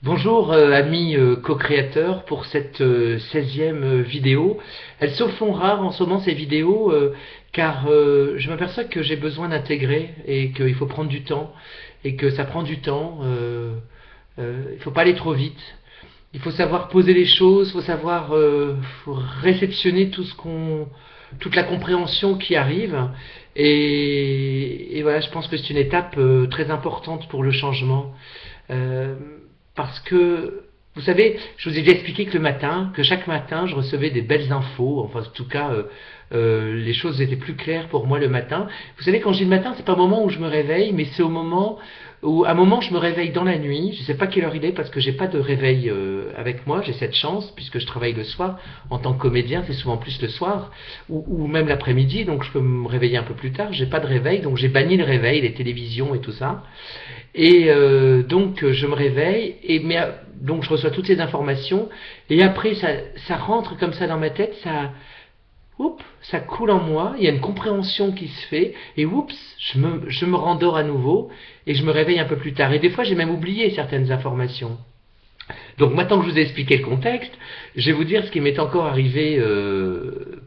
Bonjour amis co-créateurs pour cette 16e vidéo. Elles se font rares en ce moment ces vidéos car je m'aperçois que j'ai besoin d'intégrer et qu'il faut prendre du temps et que ça prend du temps. Il ne faut pas aller trop vite. Il faut savoir poser les choses, faut réceptionner toute la compréhension qui arrive. Et voilà, je pense que c'est une étape très importante pour le changement. Euh, Parce que, vous savez, je vous ai déjà expliqué que chaque matin, je recevais des belles infos. Enfin, en tout cas, les choses étaient plus claires pour moi le matin. Vous savez, quand je dis le matin, c'est pas au moment où je me réveille, mais c'est à un moment, je me réveille dans la nuit. Je sais pas quelle heure il est parce que j'ai pas de réveil avec moi. J'ai cette chance puisque je travaille le soir en tant que comédien. C'est souvent plus le soir ou même l'après-midi, donc je peux me réveiller un peu plus tard. J'ai pas de réveil, donc j'ai banni le réveil, les télévisions et tout ça. Et donc je me réveille, donc je reçois toutes ces informations, et après ça rentre comme ça dans ma tête, ça coule en moi, il y a une compréhension qui se fait, et oups, je me rendors à nouveau, et je me réveille un peu plus tard. Et des fois j'ai même oublié certaines informations. Donc maintenant que je vous ai expliqué le contexte, je vais vous dire ce qui m'est encore arrivé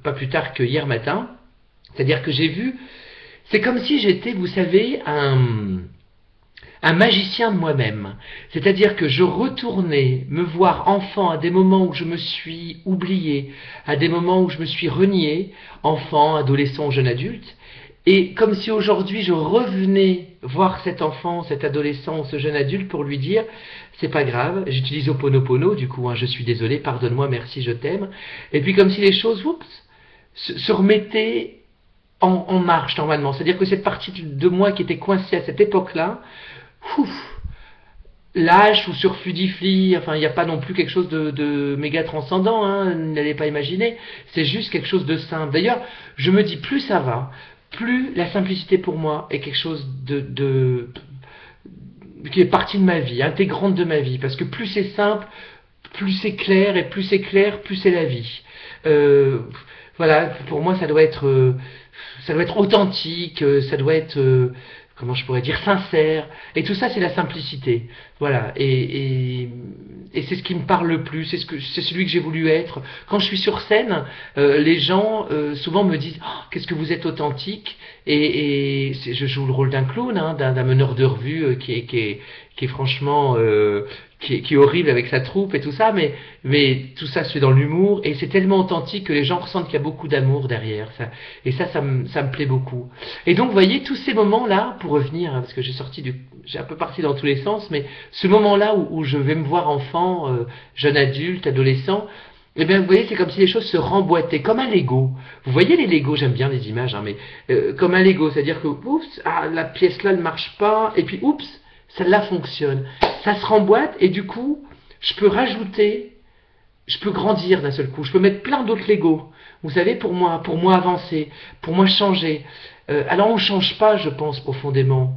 pas plus tard que hier matin. C'est-à-dire que c'est comme si j'étais, vous savez, un magicien de moi-même. C'est-à-dire que je retournais me voir enfant à des moments où je me suis oublié, à des moments où je me suis renié, enfant, adolescent, jeune adulte, et comme si aujourd'hui je revenais voir cet enfant, cet adolescent, ce jeune adulte pour lui dire c'est pas grave, j'utilise Ho'oponopono du coup, je suis désolé, pardonne-moi, merci, je t'aime, et puis comme si les choses, se remettaient en marche normalement. C'est-à-dire que cette partie de moi qui était coincée à cette époque-là, lâche ou surfudiflie, enfin il n'y a pas non plus quelque chose de méga transcendant, n'allez pas imaginer, c'est juste quelque chose de simple. D'ailleurs, je me dis plus ça va, plus la simplicité pour moi est quelque chose qui est partie de ma vie, intégrante de ma vie, parce que plus c'est simple, plus c'est clair, et plus c'est clair, plus c'est la vie. Euh, voilà, pour moi ça doit être authentique, ça doit être comment je pourrais dire, sincère, et tout ça c'est la simplicité, voilà, et c'est ce qui me parle le plus, c'est celui que j'ai voulu être. Quand je suis sur scène, les gens souvent me disent qu'est-ce que vous êtes authentique, et je joue le rôle d'un clown, d'un meneur de revue qui est franchement qui est horrible avec sa troupe et tout ça, mais tout ça se fait dans l'humour, et c'est tellement authentique que les gens ressentent qu'il y a beaucoup d'amour derrière ça, et ça me plaît beaucoup. Et donc, vous voyez, tous ces moments-là, pour revenir, parce que j'ai un peu parti dans tous les sens, mais ce moment-là où je vais me voir enfant, jeune adulte, adolescent, eh bien, vous voyez, c'est comme si les choses se remboîtaient, comme un Lego. Vous voyez les Lego, j'aime bien les images, mais comme un Lego, c'est-à-dire que, oups, la pièce là ne marche pas, et puis, oups, celle-là fonctionne. Ça se remboîte, et du coup, je peux rajouter, je peux grandir d'un seul coup, je peux mettre plein d'autres Lego. Vous savez, pour moi avancer, pour moi changer. Alors on ne change pas, je pense, profondément.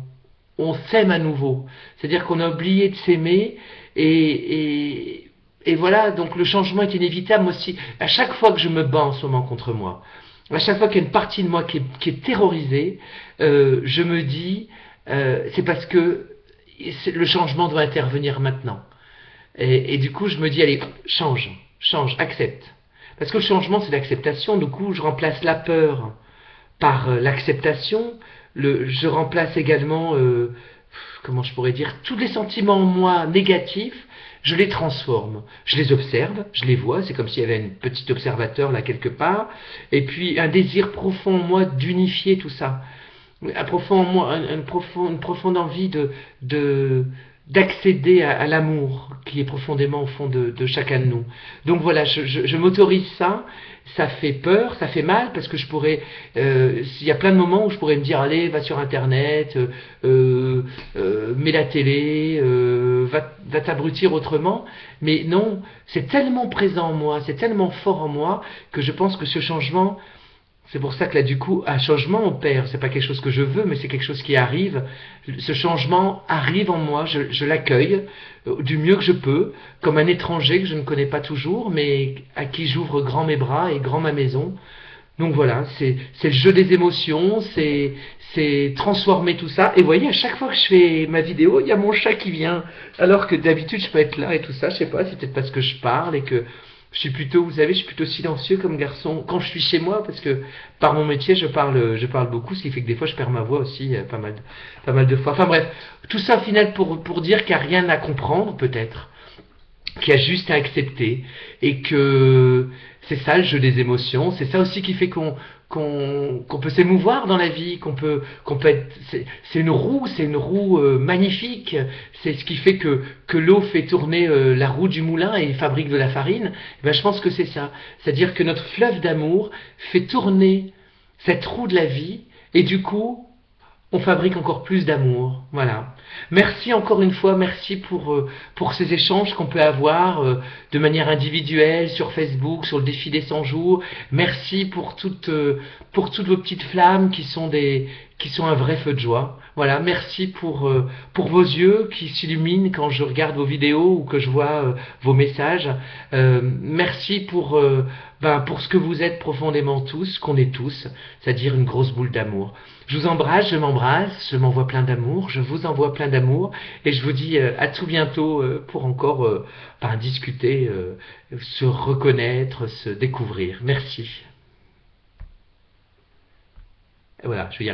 On s'aime à nouveau. C'est-à-dire qu'on a oublié de s'aimer et voilà, donc le changement est inévitable aussi. À chaque fois que je me bats en ce moment contre moi, à chaque fois qu'il y a une partie de moi qui est terrorisée, je me dis, c'est parce que le changement doit intervenir maintenant. Et du coup, je me dis, allez, change, accepte. Parce que le changement, c'est l'acceptation. Du coup, je remplace la peur par l'acceptation. Je remplace également, comment je pourrais dire, tous les sentiments en moi négatifs, je les transforme. Je les observe, je les vois, c'est comme s'il y avait un petit observateur là quelque part, et puis un désir profond en moi d'unifier tout ça. Un profond en moi, une profonde envie de, d'accéder à l'amour qui est profondément au fond de chacun de nous. Donc voilà, je m'autorise ça, ça fait peur, ça fait mal, parce que il y a plein de moments où je pourrais me dire, allez, va sur Internet, mets la télé, va t'abrutir autrement, mais non, c'est tellement présent en moi, c'est tellement fort en moi, que je pense que ce changement, c'est pour ça que là, du coup, un changement opère. C'est pas quelque chose que je veux, mais c'est quelque chose qui arrive. Ce changement arrive en moi, je l'accueille du mieux que je peux, comme un étranger que je ne connais pas toujours, mais à qui j'ouvre grand mes bras et grand ma maison. Donc voilà, c'est le jeu des émotions, c'est transformer tout ça. Et vous voyez, à chaque fois que je fais ma vidéo, il y a mon chat qui vient. Alors que d'habitude, je peux être là et tout ça. Je sais pas, c'est peut-être parce que je parle et que je suis plutôt, vous savez, je suis plutôt silencieux comme garçon quand je suis chez moi, parce que par mon métier, je parle beaucoup, ce qui fait que des fois, je perds ma voix aussi, pas mal de fois. Enfin bref, tout ça au final pour dire qu'il n'y a rien à comprendre, peut-être, qu'il y a juste à accepter et que c'est ça le jeu des émotions, c'est ça aussi qui fait qu'on peut s'émouvoir dans la vie, qu'on peut être, c'est une roue magnifique, c'est ce qui fait que l'eau fait tourner la roue du moulin et fabrique de la farine. Et ben, je pense que c'est ça, c'est-à-dire que notre fleuve d'amour fait tourner cette roue de la vie et du coup on fabrique encore plus d'amour. Voilà. Merci encore une fois, merci pour ces échanges qu'on peut avoir de manière individuelle sur Facebook, sur le défi des 100 jours. Merci pour toutes vos petites flammes qui sont un vrai feu de joie. Voilà, merci pour vos yeux qui s'illuminent quand je regarde vos vidéos ou que je vois vos messages. Merci pour ce que vous êtes profondément tous, qu'on est tous, c'est-à-dire une grosse boule d'amour. Je vous embrasse, je m'envoie plein d'amour, je vous envoie plein d'amour et je vous dis à tout bientôt pour encore discuter, se reconnaître, se découvrir. Merci. Et voilà, je vais y